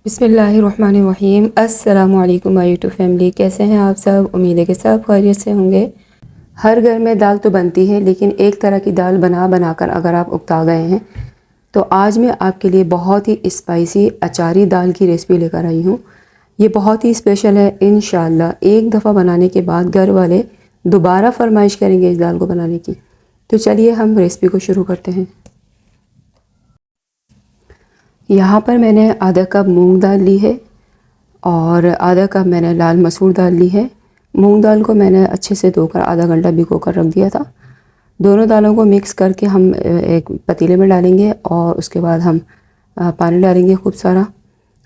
बिस्मिल्लाहिर्रहमानिर्रहीम। अस्सलामु अलैकुम माय यूट्यूब फैमिली, कैसे हैं आप सब? उम्मीद है कि सब खैरियत से होंगे। हर घर में दाल तो बनती है, लेकिन एक तरह की दाल बना कर अगर आप उकता गए हैं तो आज मैं आपके लिए बहुत ही स्पाइसी अचारी दाल की रेसिपी लेकर आई हूँ। ये बहुत ही स्पेशल है। इंशाल्लाह एक दफ़ा बनाने के बाद घर वाले दोबारा फरमाइश करेंगे इस दाल को बनाने की। तो चलिए हम रेसिपी को शुरू करते हैं। यहाँ पर मैंने आधा कप मूंग दाल ली है और आधा कप मैंने लाल मसूर दाल ली है। मूंग दाल को मैंने अच्छे से धोकर आधा घंटा भिगो कर रख दिया था। दोनों दालों को मिक्स करके हम एक पतीले में डालेंगे और उसके बाद हम पानी डालेंगे खूब सारा,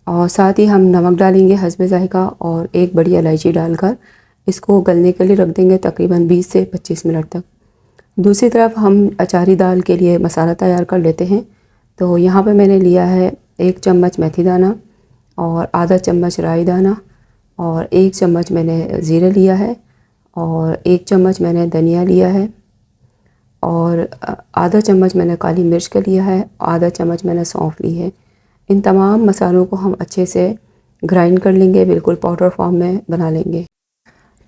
और साथ ही हम नमक डालेंगे हस्बे ज़ायक़ा और एक बड़ी इलायची डालकर इसको गलने के लिए रख देंगे तकरीबन 20 से 25 मिनट तक। दूसरी तरफ हम अचारी दाल के लिए मसाला तैयार कर लेते हैं। तो यहाँ पे मैंने लिया है 1 चम्मच मेथी दाना और आधा चम्मच राई दाना और 1 चम्मच मैंने ज़ीरा लिया है और 1 चम्मच मैंने धनिया लिया है और आधा चम्मच मैंने काली मिर्च का लिया है, आधा चम्मच मैंने सौंफ ली है। इन तमाम मसालों को हम अच्छे से ग्राइंड कर लेंगे, बिल्कुल पाउडर फॉर्म में बना लेंगे।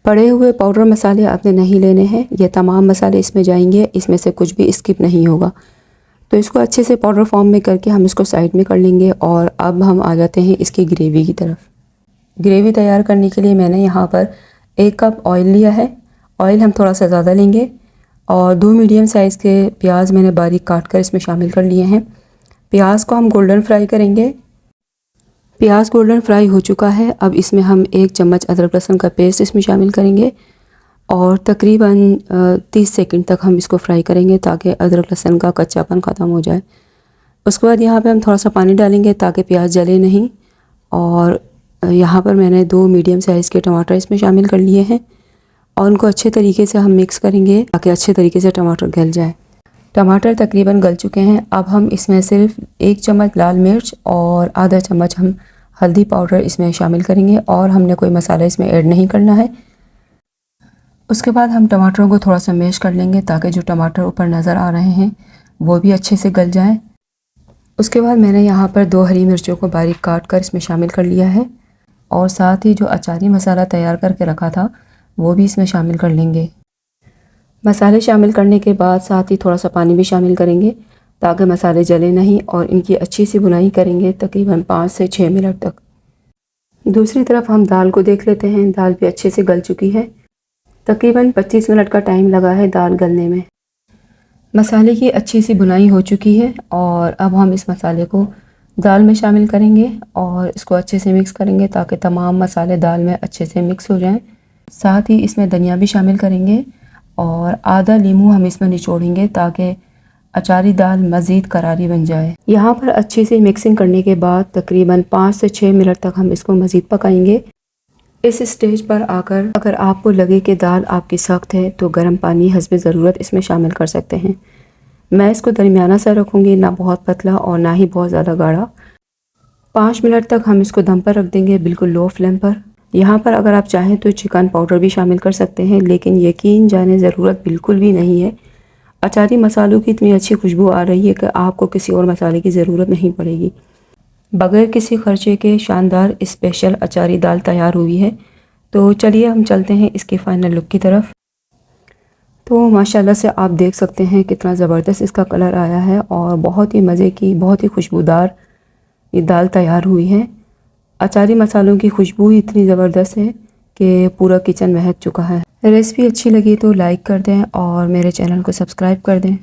पड़े हुए पाउडर मसाले आपने नहीं लेने हैं, ये तमाम मसाले इसमें जाएंगे, इसमें से कुछ भी स्किप नहीं होगा। तो इसको अच्छे से पाउडर फॉर्म में करके हम इसको साइड में कर लेंगे। और अब हम आ जाते हैं इसकी ग्रेवी की तरफ। ग्रेवी तैयार करने के लिए मैंने यहाँ पर 1 कप ऑयल लिया है। ऑयल हम थोड़ा सा ज़्यादा लेंगे और 2 मीडियम साइज़ के प्याज मैंने बारीक काट कर इसमें शामिल कर लिए हैं। प्याज को हम गोल्डन फ्राई करेंगे। प्याज गोल्डन फ्राई हो चुका है। अब इसमें हम 1 चम्मच अदरक लहसुन का पेस्ट इसमें शामिल करेंगे और तकरीबन 30 सेकंड तक हम इसको फ्राई करेंगे ताकि अदरक लहसुन का कच्चापन ख़त्म हो जाए। उसके बाद यहाँ पे हम थोड़ा सा पानी डालेंगे ताकि प्याज जले नहीं। और यहाँ पर मैंने 2 मीडियम साइज़ के टमाटर इसमें शामिल कर लिए हैं और उनको अच्छे तरीके से हम मिक्स करेंगे ताकि अच्छे तरीके से टमाटर गल जाए। टमाटर तकरीबन गल चुके हैं। अब हम इसमें सिर्फ 1 चम्मच लाल मिर्च और आधा चम्मच हम हल्दी पाउडर इसमें शामिल करेंगे और हमने कोई मसाला इसमें ऐड नहीं करना है। उसके बाद हम टमाटरों को थोड़ा सा मैश कर लेंगे ताकि जो टमाटर ऊपर नज़र आ रहे हैं वो भी अच्छे से गल जाएं। उसके बाद मैंने यहाँ पर 2 हरी मिर्चों को बारीक काट कर इसमें शामिल कर लिया है और साथ ही जो अचारी मसाला तैयार करके रखा था वो भी इसमें शामिल कर लेंगे। मसाले शामिल करने के बाद साथ ही थोड़ा सा पानी भी शामिल करेंगे ताकि मसाले जले नहीं और इनकी अच्छी सी भुनाई करेंगे तकरीबन 5 से 6 मिनट तक। दूसरी तरफ हम दाल को देख लेते हैं। दाल भी अच्छे से गल चुकी है। तकरीबन 25 मिनट का टाइम लगा है दाल गलने में। मसाले की अच्छी सी भुनाई हो चुकी है और अब हम इस मसाले को दाल में शामिल करेंगे और इसको अच्छे से मिक्स करेंगे ताकि तमाम मसाले दाल में अच्छे से मिक्स हो जाएं। साथ ही इसमें धनिया भी शामिल करेंगे और आधा नींबू हम इसमें निचोड़ेंगे ताकि अचारी दाल मज़ीद करारी बन जाए। यहाँ पर अच्छे से मिक्सिंग करने के बाद तकरीबन 5 से 6 मिनट तक हम इसको मज़ीद पकाएंगे। इस स्टेज पर आकर अगर आपको लगे कि दाल आपकी सख्त है तो गर्म पानी हस्बे ज़रूरत इसमें शामिल कर सकते हैं। मैं इसको दरमियाना सा रखूँगी, ना बहुत पतला और ना ही बहुत ज़्यादा गाढ़ा। 5 मिनट तक हम इसको दम पर रख देंगे, बिल्कुल लो फ्लेम पर। यहाँ पर अगर आप चाहें तो चिकन पाउडर भी शामिल कर सकते हैं, लेकिन यकीन जाने ज़रूरत बिल्कुल भी नहीं है। अचारी मसालों की इतनी अच्छी खुशबू आ रही है कि आपको किसी और मसाले की ज़रूरत नहीं पड़ेगी। बगैर किसी खर्चे के शानदार स्पेशल अचारी दाल तैयार हुई है। तो चलिए हम चलते हैं इसके फाइनल लुक की तरफ। तो माशाल्लाह से आप देख सकते हैं कितना ज़बरदस्त इसका कलर आया है और बहुत ही मज़े की, बहुत ही खुशबूदार ये दाल तैयार हुई है। अचारी मसालों की खुशबू ही इतनी ज़बरदस्त है कि पूरा किचन महक चुका है। रेसिपी अच्छी लगी तो लाइक कर दें और मेरे चैनल को सब्सक्राइब कर दें।